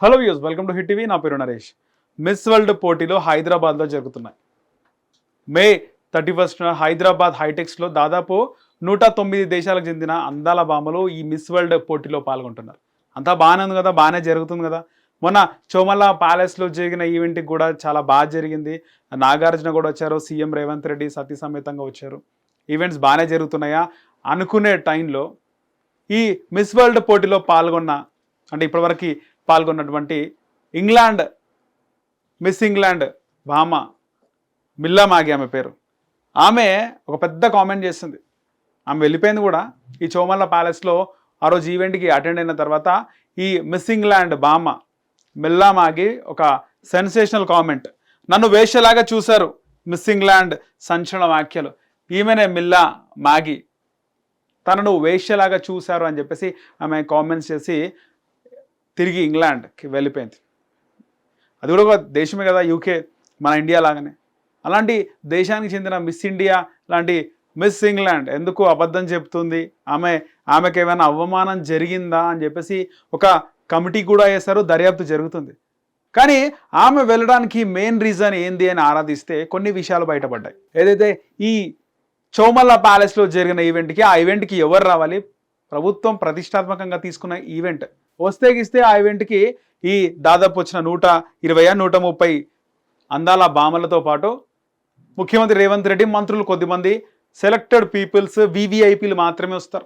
Hello views, welcome to hit TV. నా పేరు Naresh. Miss world పోటీలో హైదరాబాద్లో జరుగుతున్నాయి. మే 31న హైదరాబాద్ హైటెక్స్లో దాదాపు 109 దేశాలకు చెందిన అందాల భామలు ఈ మిస్ వరల్డ్ పోటీలో పాల్గొంటున్నారు. అంతా బాగానే ఉంది కదా, బాగానే జరుగుతుంది కదా. మొన్న చోమల్లా ప్యాలెస్లో జరిగిన ఈవెంట్కి కూడా చాలా బాగా జరిగింది. నాగార్జున కూడా వచ్చారు, సీఎం రేవంత్ రెడ్డి సతీ సమేతంగా వచ్చారు. ఈవెంట్స్ బాగానే జరుగుతున్నాయా అనుకునే టైంలో ఈ మిస్ వరల్డ్ పోటీలో ఇప్పటివరకు పాల్గొన్నటువంటి ఇంగ్లాండ్ మిస్ ఇంగ్లాండ్ భామ మిల్లా మాగి ఆమె పేరు. ఆమె ఒక పెద్ద కామెంట్ చేస్తుంది. ఆమె వెళ్ళిపోయింది కూడా. ఈ చోమల్లా ప్యాలెస్లో ఆ రోజు ఈవెంట్కి అటెండ్ అయిన తర్వాత ఈ మిస్ ఇంగ్లాండ్ భామ మిల్లా మాగి ఒక సెన్సేషనల్ కామెంట్. నన్ను వేషలాగా చూశారు మిస్ ఇంగ్లాండ్ సంచలన వ్యాఖ్యలు. ఈమెనే మిల్లా మాగి, తనను వేష్యలాగా చూశారు అని చెప్పేసి ఆమె కామెంట్స్ చేసి తిరిగి ఇంగ్లాండ్కి వెళ్ళిపోయింది. అది కూడా ఒక దేశమే కదా, యూకే, మన ఇండియా లాగానే. అలాంటి దేశానికి చెందిన మిస్ ఇండియా లాంటి మిస్ ఇంగ్లాండ్ ఎందుకు అబద్ధం చెప్తుంది, ఆమెకి ఏమైనా అవమానం జరిగిందా అని చెప్పేసి ఒక కమిటీ కూడా వేశారు, దర్యాప్తు జరుగుతుంది. కానీ ఆమె వెళ్ళడానికి మెయిన్ రీజన్ ఏంది అని ఆరాధిస్తే కొన్ని విషయాలు బయటపడ్డాయి. ఏదైతే ఈ చోమల్లా ప్యాలెస్లో జరిగిన ఈవెంట్కి, ఆ ఈవెంట్కి ఎవరు రావాలి? ప్రభుత్వం ప్రతిష్టాత్మకంగా తీసుకున్న ఈవెంట్. వస్తే ఆ ఈవెంట్కి ఈ దాదాపు వచ్చిన 120-130 అందాల భామలతో పాటు ముఖ్యమంత్రి రేవంత్ రెడ్డి, మంత్రులు కొద్దిమంది, సెలెక్టెడ్ పీపుల్స్, వివిఐపీలు మాత్రమే వస్తారు.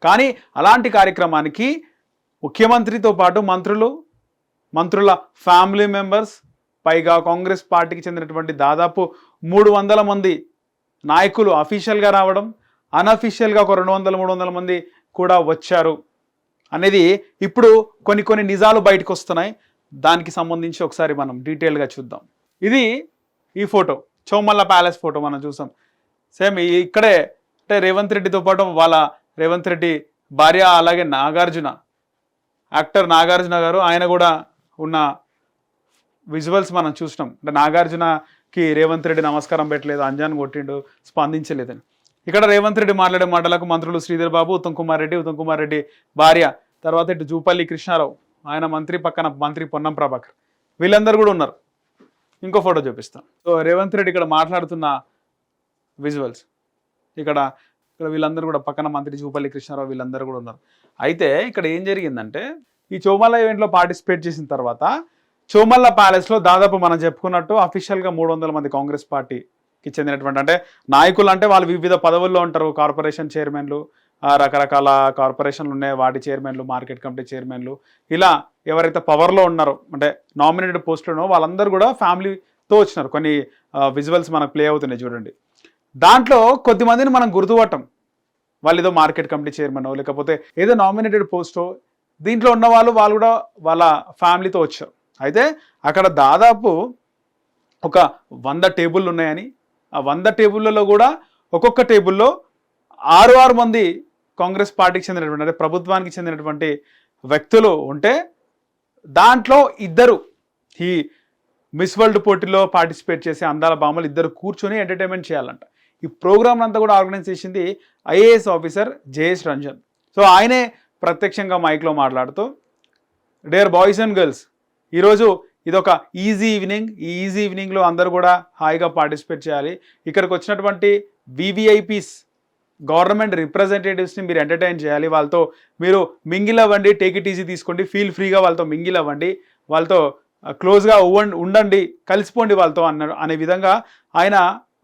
కానీ అలాంటి కార్యక్రమానికి ముఖ్యమంత్రితో పాటు మంత్రుల ఫ్యామిలీ మెంబర్స్, పైగా కాంగ్రెస్ పార్టీకి చెందినటువంటి దాదాపు 300 మంది నాయకులు అఫీషియల్గా రావడం, అన్అఫీషియల్గా ఒక 200-300 మంది కూడా వచ్చారు అనేది ఇప్పుడు కొన్ని నిజాలు బయటకు వస్తున్నాయి. దానికి సంబంధించి ఒకసారి మనం డీటెయిల్గా చూద్దాం. ఇది ఈ ఫోటో, చోమల్లా ప్యాలెస్ ఫోటో మనం చూసాం. సేమ్ ఇక్కడే అంటే రేవంత్ రెడ్డితో పాటు వాళ్ళ రేవంత్ రెడ్డి భార్య, అలాగే యాక్టర్ నాగార్జున గారు, ఆయన కూడా ఉన్న విజువల్స్ మనం చూసినాం. అంటే నాగార్జునకి రేవంత్ రెడ్డి నమస్కారం పెట్టలేదు, అంజాన్ కొట్టిండు, స్పందించలేదని. ఇక్కడ రేవంత్ రెడ్డి మాట్లాడే మాటలకు మంత్రులు శ్రీధర్ బాబు, ఉత్తమ్ కుమార్ రెడ్డి భార్య, తర్వాత ఇటు జూపల్లి కృష్ణారావు, ఆయన మంత్రి, పక్కన మంత్రి పొన్నం ప్రభాకర్, వీళ్ళందరూ కూడా ఉన్నారు. ఇంకో ఫోటో చూపిస్తాం. సో రేవంత్ రెడ్డి ఇక్కడ మాట్లాడుతున్న విజువల్స్, ఇక్కడ వీళ్ళందరూ కూడా పక్కన మంత్రి జూపల్లి కృష్ణారావు, వీళ్ళందరూ కూడా ఉన్నారు. అయితే ఇక్కడ ఏం జరిగిందంటే, ఈ చోమల్లా ఈవెంట్లో పార్టిసిపేట్ చేసిన తర్వాత చోమల్లా ప్యాలెస్లో దాదాపు మనం చెప్పుకున్నట్టు అఫీషియల్గా 300 మంది కాంగ్రెస్ పార్టీకి చెందినటువంటి, అంటే నాయకులు అంటే వాళ్ళు వివిధ పదవుల్లో ఉంటారు. కార్పొరేషన్ చైర్మన్లు, రకరకాల కార్పొరేషన్లు ఉన్నాయి, వాటి చైర్మన్లు, మార్కెట్ కమిటీ చైర్మన్లు, ఇలా ఎవరైతే పవర్లో ఉన్నారో, అంటే నామినేటెడ్ పోస్టులో వాళ్ళందరూ కూడా ఫ్యామిలీతో వచ్చినారు. కొన్ని విజువల్స్ మనకు ప్లే అవుతున్నాయి చూడండి. దాంట్లో కొద్దిమందిని మనం గుర్తుపట్టం. వాళ్ళు ఏదో మార్కెట్ కమిటీ చైర్మన్, లేకపోతే ఏదో నామినేటెడ్ పోస్టో, దీంట్లో ఉన్న వాళ్ళు కూడా వాళ్ళ ఫ్యామిలీతో వచ్చారు. అయితే అక్కడ దాదాపు ఒక 100 టేబుళ్ళు ఉన్నాయని, ఆ 100 టేబుల్లలో కూడా ఒక్కొక్క టేబుల్లో 6 మంది కాంగ్రెస్ పార్టీకి చెందినటువంటి, అంటే ప్రభుత్వానికి చెందినటువంటి వ్యక్తులు ఉంటే, దాంట్లో 2 ఈ మిస్ వరల్డ్ పోటీలో పార్టిసిపేట్ చేసే అందాల భామలు 2 కూర్చొని ఎంటర్టైన్మెంట్ చేయాలంట. ఈ ప్రోగ్రామ్ అంతా కూడా ఆర్గనైజ్ చేసింది IAS officer Jayesh Ranjan. So ఆయనే ప్రత్యక్షంగా మైక్లో మాట్లాడుతూ, డియర్ బాయ్స్ అండ్ గర్ల్స్, ఈరోజు ఇదొక ఈజీ ఈవినింగ్. ఈ ఈజీ ఈవినింగ్లో అందరూ కూడా హాయిగా పార్టిసిపేట్ చేయాలి. ఇక్కడికి వచ్చినటువంటి వివిఐపీస్, గవర్నమెంట్ రిప్రజెంటేటివ్స్ని మీరు ఎంటర్టైన్ చేయాలి. వాళ్ళతో మీరు మింగిల్ అవ్వండి, టేక్ ఇట్ ఈజీ తీసుకోండి, ఫీల్ ఫ్రీగా వాళ్ళతో మింగిల్ అవ్వండి, వాళ్ళతో క్లోజ్గా ఉండండి, కలిసిపోండి వాళ్ళతో అనే విధంగా ఆయన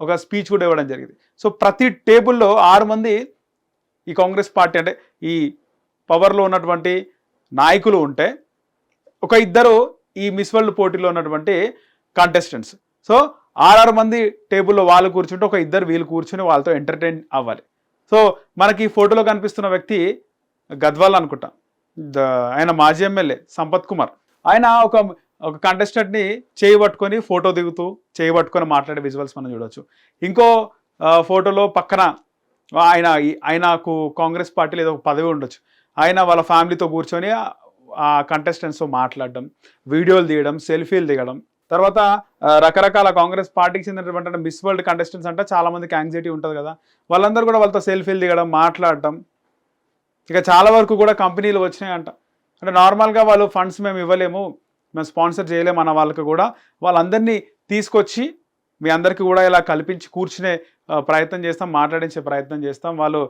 ఒక స్పీచ్ కూడా ఇవ్వడం జరిగింది. సో ప్రతి టేబుల్లో 6 మంది ఈ కాంగ్రెస్ పార్టీ, అంటే ఈ పవర్లో ఉన్నటువంటి నాయకులు ఉంటే, ఒక 2 ఈ మిస్ వరల్డ్ పోటీలో ఉన్నటువంటి కంటెస్టెంట్స్. సో 6 మంది టేబుల్లో వాళ్ళు కూర్చుంటే, ఒక 2 వీళ్ళు కూర్చుని వాళ్ళతో ఎంటర్టైన్ అవ్వాలి. సో మనకి ఈ ఫోటోలో కనిపిస్తున్న వ్యక్తి గద్వాల్ అనుకుంటా, ఆయన మాజీ ఎమ్మెల్యే సంపత్ కుమార్. ఆయన ఒక కంటెస్టెంట్ని చేయబట్టుకొని ఫోటో దిగుతూ, చేయబట్టుకొని మాట్లాడే విజువల్స్ మనం చూడవచ్చు. ఇంకో ఫోటోలో పక్కన ఆయనకు కాంగ్రెస్ పార్టీలో ఏదో ఒక పదవి ఉండొచ్చు, ఆయన వాళ్ళ ఫ్యామిలీతో కూర్చొని ఆ కంటెస్టెంట్స్తో మాట్లాడడం, వీడియోలు తీయడం, సెల్ఫీలు దిగడం. తర్వాత రకరకాల కాంగ్రెస్ పార్టీకి చెందినటువంటి మిస్ వరల్డ్ కంటెస్టెంట్స్ అంటే చాలా మందికి యాంగ్జైటీ ఉంటుంది కదా, వాళ్ళందరూ కూడా వాళ్ళతో సెల్ఫీలు దిగడం, మాట్లాడటం. ఇక చాలా వరకు కూడా కంపెనీలు వచ్చినాయంట. అంటే నార్మల్గా వాళ్ళు ఫండ్స్ మేము ఇవ్వలేము, మేము స్పాన్సర్ చేయలేము అన్న వాళ్ళకి కూడా వాళ్ళందరినీ తీసుకొచ్చి మీ అందరికీ కూడా ఇలా కల్పించి కూర్చునే ప్రయత్నం చేస్తాం, మాట్లాడించే ప్రయత్నం చేస్తాం. వాళ్ళు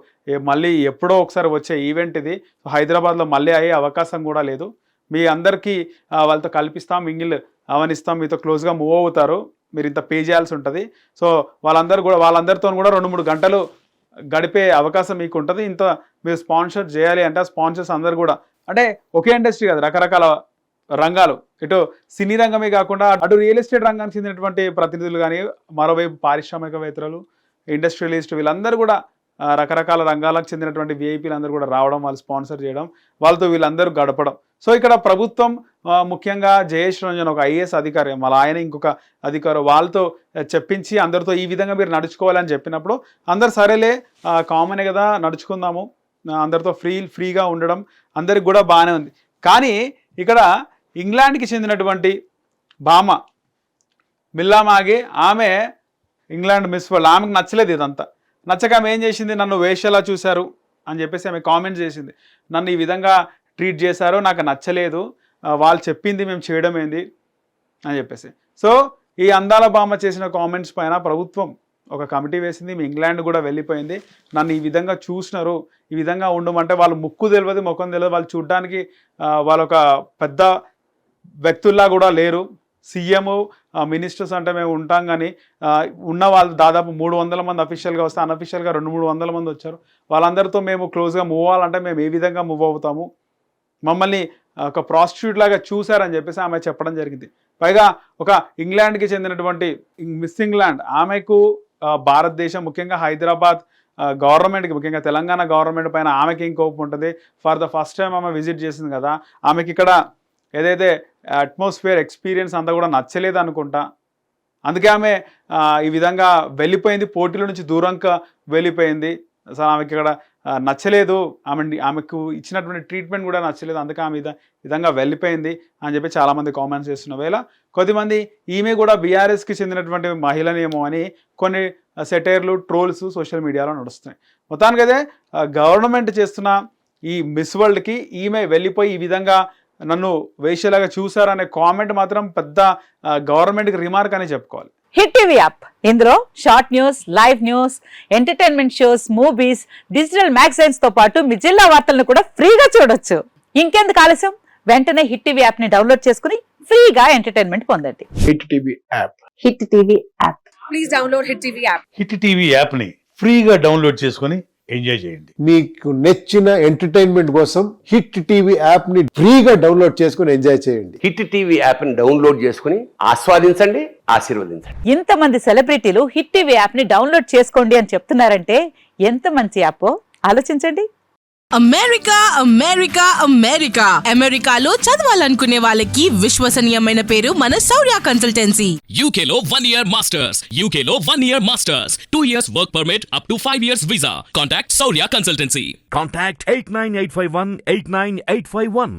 మళ్ళీ ఎప్పుడో ఒకసారి వచ్చే ఈవెంట్ ఇది, హైదరాబాద్లో మళ్ళీ అయ్యే అవకాశం కూడా లేదు. మీ అందరికీ వాళ్ళతో కల్పిస్తాం, మింగిల్ అవనిస్తాం, మీతో క్లోజ్గా మూవ్ అవుతారు, మీరు ఇంత పే చేయాల్సి ఉంటుంది. సో వాళ్ళందరితో కూడా 2-3 గంటలు గడిపే అవకాశం మీకు ఉంటుంది. ఇంత మీరు స్పాన్సర్ చేయాలి అంటే ఆ స్పాన్సర్స్ అందరు కూడా అంటే ఒకే ఇండస్ట్రీ కాదు, రకరకాల రంగాలు, ఇటు సినీ రంగమే కాకుండా అటు రియల్ ఎస్టేట్ రంగానికి చెందినటువంటి ప్రతినిధులు కానీ, మరోవైపు పారిశ్రామికవేత్తలు, ఇండస్ట్రియలిస్ట్, వీళ్ళందరూ కూడా రకరకాల రంగాలకు చెందినటువంటి విఐపీలు అందరూ కూడా రావడం, వాళ్ళు స్పాన్సర్ చేయడం, వాళ్ళతో వీళ్ళందరూ గడపడం. సో ఇక్కడ ప్రభుత్వం ముఖ్యంగా జయేష్ రంజన్ ఒక ఐఏఎస్ అధికారి, మళ్ళీ ఆయన ఇంకొక అధికారి, వాళ్ళతో చెప్పించి అందరితో ఈ విధంగా మీరు నడుచుకోవాలని చెప్పినప్పుడు అందరు సరేలే కామనే కదా నడుచుకుందాము, అందరితో ఫ్రీగా ఉండడం అందరికి కూడా బాగానే ఉంది. కానీ ఇక్కడ ఇంగ్లాండ్కి చెందినటువంటి భామ మిల్లా మాగి, ఆమె ఇంగ్లాండ్ మిస్ వరల్డ్, ఆమెకు నచ్చలేదు ఇదంతా. నచ్చక ఆమె ఏం చేసింది, నన్ను వేషలా చూశారు అని చెప్పేసి ఆమె కామెంట్ చేసింది. నన్ను ఈ విధంగా ట్రీట్ చేశారు, నాకు నచ్చలేదు, వాళ్ళు చెప్పింది మేము చేయడం ఏంది అని చెప్పేసి. సో ఈ అందాల భామ చేసిన కామెంట్స్ పైన ప్రభుత్వం ఒక కమిటీ వేసింది. మీ ఇంగ్లాండ్ కూడా వెళ్ళిపోయింది, నన్ను ఈ విధంగా చూసినారు, ఈ విధంగా ఉండమంటే వాళ్ళు ముక్కు తెలియదు, ముఖం తెలియదు, వాళ్ళు చూడడానికి వాళ్ళొక పెద్ద వ్యక్తుల్లా కూడా లేరు. సీఎం మినిస్టర్స్ అంటే మేము ఉంటాం, కానీ ఉన్న వాళ్ళు దాదాపు 300 మంది అఫీషియల్గా వస్తే అన్అఫీషియల్గా 200-300 మంది వచ్చారు. వాళ్ళందరితో మేము క్లోజ్గా మూవ్ అవ్వాలంటే మేము ఏ విధంగా మూవ్ అవుతాము, మమ్మల్ని ఒక ప్రాస్టిట్యూట్ లాగా చూశారని చెప్పేసి ఆమె చెప్పడం జరిగింది. పైగా ఒక ఇంగ్లాండ్కి చెందినటువంటి మిస్ ఇంగ్లాండ్, ఆమెకు భారతదేశం ముఖ్యంగా హైదరాబాద్ గవర్నమెంట్కి, ముఖ్యంగా తెలంగాణ గవర్నమెంట్ పైన ఆమెకి ఏం కోపం ఉంటుంది. ఫర్ ద ఫస్ట్ టైం ఆమె విజిట్ చేసింది కదా, ఆమెకి ఇక్కడ ఏదైతే అట్మాస్ఫియర్ ఎక్స్పీరియన్స్ అంతా కూడా నచ్చలేదు అనుకుంటా. అందుకే ఆమె ఈ విధంగా వెళ్ళిపోయింది, పోటీల నుంచి దూరంగా వెళ్ళిపోయింది. అసలు ఆమెకి ఇక్కడ నచ్చలేదు, ఆమెకు ఇచ్చినటువంటి ట్రీట్మెంట్ కూడా నచ్చలేదు, అందుకే ఆమె విధంగా వెళ్ళిపోయింది అని చెప్పి చాలామంది కామెంట్స్ చేస్తున్న వేళ కొద్దిమంది ఈమె కూడా బీఆర్ఎస్కి చెందినటువంటి మహిళనేమో అని కొన్ని సెటైర్లు, ట్రోల్స్ సోషల్ మీడియాలో నడుస్తున్నాయి. మొత్తానికైతే గవర్నమెంట్ చేస్తున్న ఈ మిస్ వరల్డ్కి ఈమె వెళ్ళిపోయి ఈ విధంగా నన్ను వేషలాగా చూసారనే కామెంట్ మాత్రం పెద్ద గవర్నమెంట్కి రిమార్క్ అని చెప్పుకోవాలి. హిట్ టీవీ యాప్, ఇందులో short news, live news, entertainment shows, movies, digital magazines తో పాటు మీ జిల్లా వార్తలను కూడా ఫ్రీగా చూడొచ్చు. ఇంకెందుకు ఆలస్యం, వెంటనే హిట్ టీవీ యాప్ ని డౌన్లోడ్ చేసుకుని ఫ్రీగా ఎంటర్టైన్మెంట్ పొందండి. Hit TV app, hit TV app, please download hit TV app. Hit TV app ని ఫ్రీగా డౌన్లోడ్ చేసుకుని ఎంజాయ్ చేయండి. మీకు నచ్చిన ఎంటర్టైన్మెంట్ కోసం హిట్ టీవీ యాప్ ని ఫ్రీగా డౌన్లోడ్ చేసుకుని ఎంజాయ్ చేయండి. హిట్ టీవీ యాప్ ని డౌన్లోడ్ చేసుకుని ఆస్వాదించండి, ఆశీర్వదించండి. ఇంతమంది సెలబ్రిటీలు హిట్ టీవీ యాప్ ని డౌన్లోడ్ చేసుకోండి అని చెప్తున్నారంటే ఎంత మంచి యాప్ ఆలోచించండి. అమెరికా అమెరికా అమెరికా అమెరికాలో చదవాలనుకునే వాళ్ళకి విశ్వసనీయమైన పేరు మన శౌర్య కన్సల్టెన్సీ. UK లో 1 year masters, UK లో 1 year masters, 2 years work permit up to 5 years visa. Contact Saurya Consultancy. Contact 89851 89851.